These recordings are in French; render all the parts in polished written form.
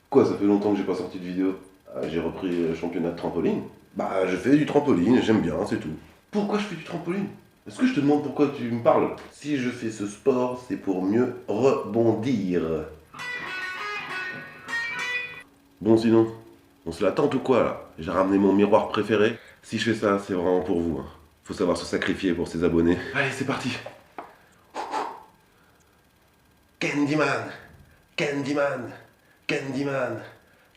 Quoi, ça fait longtemps que j'ai pas sorti de vidéo? Ah, j'ai repris le championnat de trampoline. Bah, je fais du trampoline, j'aime bien, c'est tout. Pourquoi je fais du trampoline? Est-ce que je te demande pourquoi tu me parles? Si je fais ce sport, c'est pour mieux rebondir. Bon, sinon, on se la tente ou quoi là? J'ai ramené mon miroir préféré. Si je fais ça, c'est vraiment pour vous, hein. Faut savoir se sacrifier pour ses abonnés. Allez, c'est parti. Candyman, Candyman, Candyman,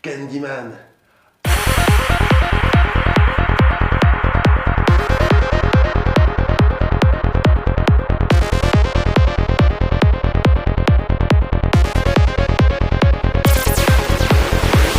Candyman.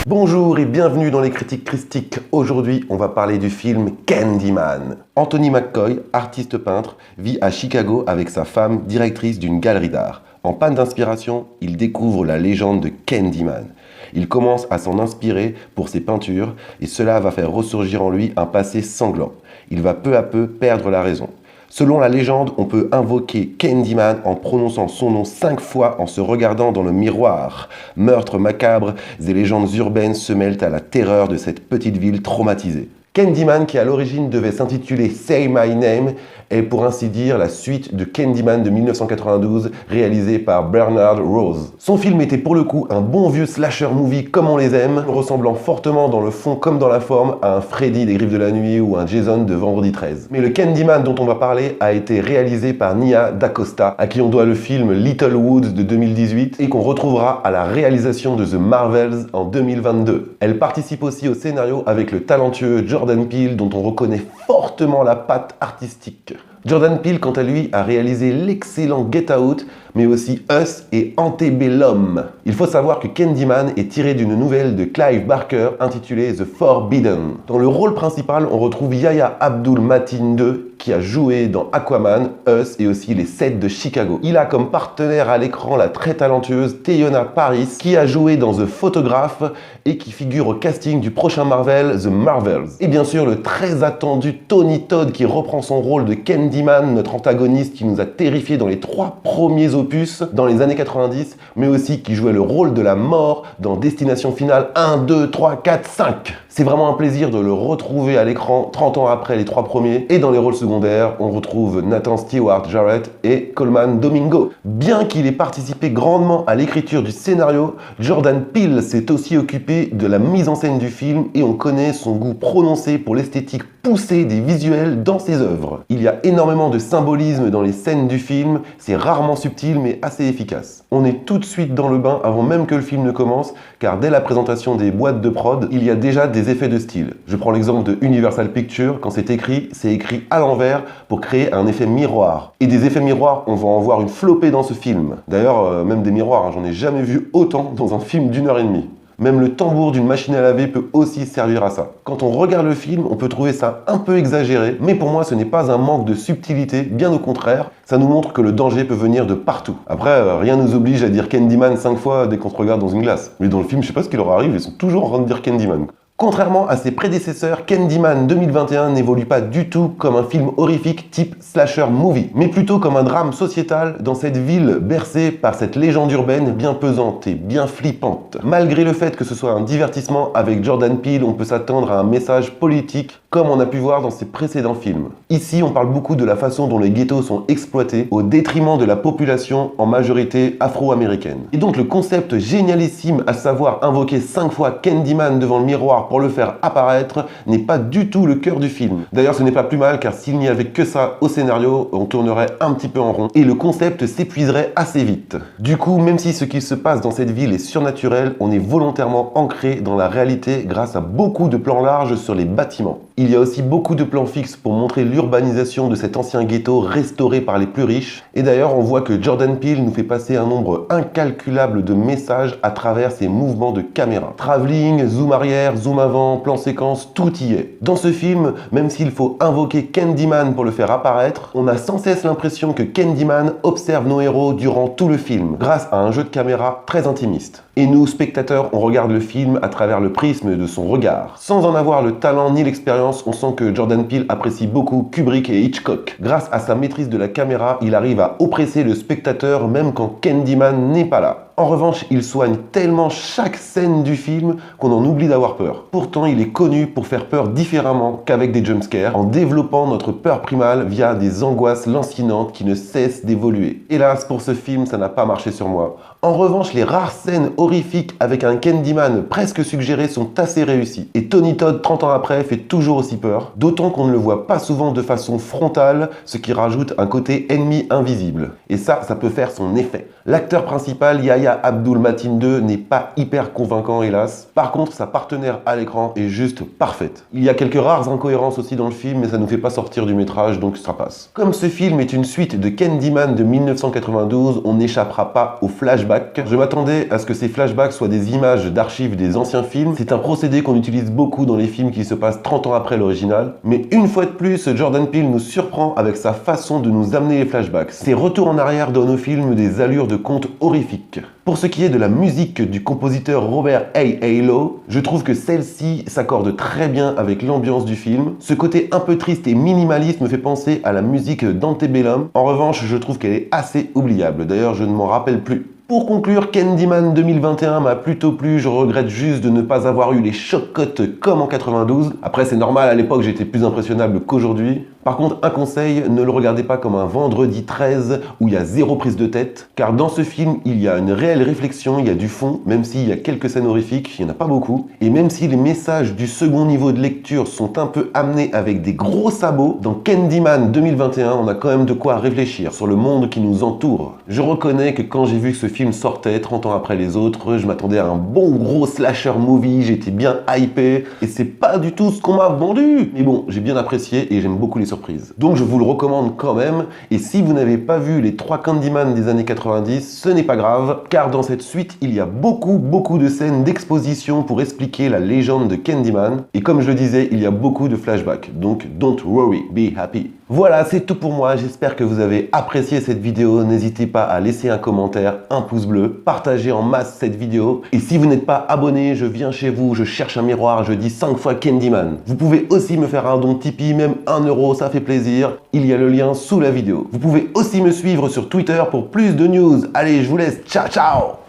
Bonjour et bienvenue dans les critiques christiques. Aujourd'hui, on va parler du film Candyman. Anthony McCoy, artiste peintre, vit à Chicago avec sa femme, directrice d'une galerie d'art. En panne d'inspiration, il découvre la légende de Candyman. Il commence à s'en inspirer pour ses peintures et cela va faire ressurgir en lui un passé sanglant. Il va peu à peu perdre la raison. Selon la légende, on peut invoquer Candyman en prononçant son nom 5 fois en se regardant dans le miroir. Meurtres macabres et légendes urbaines se mêlent à la terreur de cette petite ville traumatisée. Candyman, qui à l'origine devait s'intituler Say My Name, est pour ainsi dire la suite de Candyman de 1992, réalisé par Bernard Rose. Son film était pour le coup un bon vieux slasher movie comme on les aime, ressemblant fortement dans le fond comme dans la forme à un Freddy des Griffes de la Nuit ou un Jason de Vendredi 13. Mais le Candyman dont on va parler a été réalisé par Nia DaCosta, à qui on doit le film Little Woods de 2018 et qu'on retrouvera à la réalisation de The Marvels en 2022. Elle participe aussi au scénario avec le talentueux Jordan Peele, dont on reconnaît fortement la patte artistique. Jordan Peele, quant à lui, a réalisé l'excellent Get Out, mais aussi Us et Antebellum. Il faut savoir que Candyman est tiré d'une nouvelle de Clive Barker intitulée The Forbidden. Dans le rôle principal, on retrouve Yahya Abdul-Mateen II, qui a joué dans Aquaman, Us et aussi Les 7 de Chicago. Il a comme partenaire à l'écran la très talentueuse Teyonah Parris, qui a joué dans The Photograph et qui figure au casting du prochain Marvel, The Marvels. Et bien sûr, le très attendu Tony Todd, qui reprend son rôle de Candyman, notre antagoniste qui nous a terrifiés dans les 3 premiers opus dans les années 90, mais aussi qui jouait le rôle de la mort dans Destination Finale 1, 2, 3, 4, 5. C'est vraiment un plaisir de le retrouver à l'écran 30 ans après les 3 premiers. Et dans les rôles secondaires, on retrouve Nathan Stewart Jarrett et Colman Domingo. Bien qu'il ait participé grandement à l'écriture du scénario, Jordan Peele s'est aussi occupé de la mise en scène du film et on connaît son goût prononcé pour l'esthétique poussée des visuels dans ses œuvres. Il y a énormément de symbolisme dans les scènes du film, c'est rarement subtil mais assez efficace. On est tout de suite dans le bain avant même que le film ne commence, car dès la présentation des boîtes de prod, il y a déjà des effets de style. Je prends l'exemple de Universal Pictures, quand c'est écrit à l'envers pour créer un effet miroir. Et des effets miroirs, on va en voir une flopée dans ce film. D'ailleurs, même des miroirs, j'en ai jamais vu autant dans un film d'1h30. Même le tambour d'une machine à laver peut aussi servir à ça. Quand on regarde le film, on peut trouver ça un peu exagéré, mais pour moi ce n'est pas un manque de subtilité, bien au contraire, ça nous montre que le danger peut venir de partout. Après, rien nous oblige à dire Candyman 5 fois dès qu'on se regarde dans une glace. Mais dans le film, je sais pas ce qui leur arrive, ils sont toujours en train de dire Candyman. Contrairement à ses prédécesseurs, Candyman 2021 n'évolue pas du tout comme un film horrifique type slasher movie, mais plutôt comme un drame sociétal dans cette ville bercée par cette légende urbaine bien pesante et bien flippante. Malgré le fait que ce soit un divertissement avec Jordan Peele, on peut s'attendre à un message politique comme on a pu voir dans ses précédents films. Ici, on parle beaucoup de la façon dont les ghettos sont exploités au détriment de la population en majorité afro-américaine. Et donc le concept génialissime, à savoir invoquer 5 fois Candyman devant le miroir pour le faire apparaître, n'est pas du tout le cœur du film. D'ailleurs, ce n'est pas plus mal, car s'il n'y avait que ça au scénario, on tournerait un petit peu en rond et le concept s'épuiserait assez vite. Du coup, même si ce qui se passe dans cette ville est surnaturel, on est volontairement ancré dans la réalité grâce à beaucoup de plans larges sur les bâtiments. Il y a aussi beaucoup de plans fixes pour montrer l'urbanisation de cet ancien ghetto restauré par les plus riches. Et d'ailleurs, on voit que Jordan Peele nous fait passer un nombre incalculable de messages à travers ses mouvements de caméra. Travelling, zoom arrière, zoom avant, plan séquence, tout y est. Dans ce film, même s'il faut invoquer Candyman pour le faire apparaître, on a sans cesse l'impression que Candyman observe nos héros durant tout le film, grâce à un jeu de caméra très intimiste. Et nous, spectateurs, on regarde le film à travers le prisme de son regard. Sans en avoir le talent ni l'expérience, on sent que Jordan Peele apprécie beaucoup Kubrick et Hitchcock. Grâce à sa maîtrise de la caméra, il arrive à oppresser le spectateur même quand Candyman n'est pas là. En revanche, il soigne tellement chaque scène du film qu'on en oublie d'avoir peur. Pourtant, il est connu pour faire peur différemment qu'avec des jumpscares, en développant notre peur primale via des angoisses lancinantes qui ne cessent d'évoluer. Hélas, pour ce film, ça n'a pas marché sur moi. En revanche, les rares scènes horrifiques avec un Candyman presque suggéré sont assez réussies. Et Tony Todd, 30 ans après, fait toujours aussi peur, d'autant qu'on ne le voit pas souvent de façon frontale, ce qui rajoute un côté ennemi invisible. Et ça peut faire son effet. L'acteur principal, Yahya Abdul-Mateen II, n'est pas hyper convaincant, hélas. Par contre, sa partenaire à l'écran est juste parfaite. Il y a quelques rares incohérences aussi dans le film, mais ça nous fait pas sortir du métrage, donc ça passe. Comme ce film est une suite de Candyman de 1992, on n'échappera pas aux flashbacks. Je m'attendais à ce que ces flashbacks soient des images d'archives des anciens films. C'est un procédé qu'on utilise beaucoup dans les films qui se passent 30 ans après l'original. Mais une fois de plus, Jordan Peele nous surprend avec sa façon de nous amener les flashbacks. Ces retours en arrière donnent au film des allures de contes horrifiques. Pour ce qui est de la musique du compositeur Robert A. Halo, je trouve que celle-ci s'accorde très bien avec l'ambiance du film. Ce côté un peu triste et minimaliste me fait penser à la musique d'Antebellum. En revanche, je trouve qu'elle est assez oubliable. D'ailleurs, je ne m'en rappelle plus. Pour conclure, Candyman 2021 m'a plutôt plu, je regrette juste de ne pas avoir eu les choc-cotes comme en 92. Après c'est normal, à l'époque j'étais plus impressionnable qu'aujourd'hui. Par contre, un conseil, ne le regardez pas comme un vendredi 13 où il y a zéro prise de tête, car dans ce film, il y a une réelle réflexion, il y a du fond, même s'il y a quelques scènes horrifiques, il n'y en a pas beaucoup. Et même si les messages du second niveau de lecture sont un peu amenés avec des gros sabots, dans Candyman 2021, on a quand même de quoi réfléchir sur le monde qui nous entoure. Je reconnais que quand j'ai vu que ce film sortait 30 ans après les autres, je m'attendais à un bon gros slasher movie, j'étais bien hypé, et c'est pas du tout ce qu'on m'a vendu. Mais bon, j'ai bien apprécié et j'aime beaucoup les surprises. Donc je vous le recommande quand même, et si vous n'avez pas vu les 3 Candyman des années 90, ce n'est pas grave, car dans cette suite, il y a beaucoup de scènes d'exposition pour expliquer la légende de Candyman, et comme je le disais, il y a beaucoup de flashbacks, donc don't worry, be happy. Voilà, c'est tout pour moi, j'espère que vous avez apprécié cette vidéo, n'hésitez pas à laisser un commentaire, un pouce bleu, partagez en masse cette vidéo, et si vous n'êtes pas abonné, je viens chez vous, je cherche un miroir, je dis 5 fois Candyman. Vous pouvez aussi me faire un don Tipeee, même 1 €, ça fait plaisir, il y a le lien sous la vidéo. Vous pouvez aussi me suivre sur Twitter pour plus de news. Allez, je vous laisse, ciao ciao!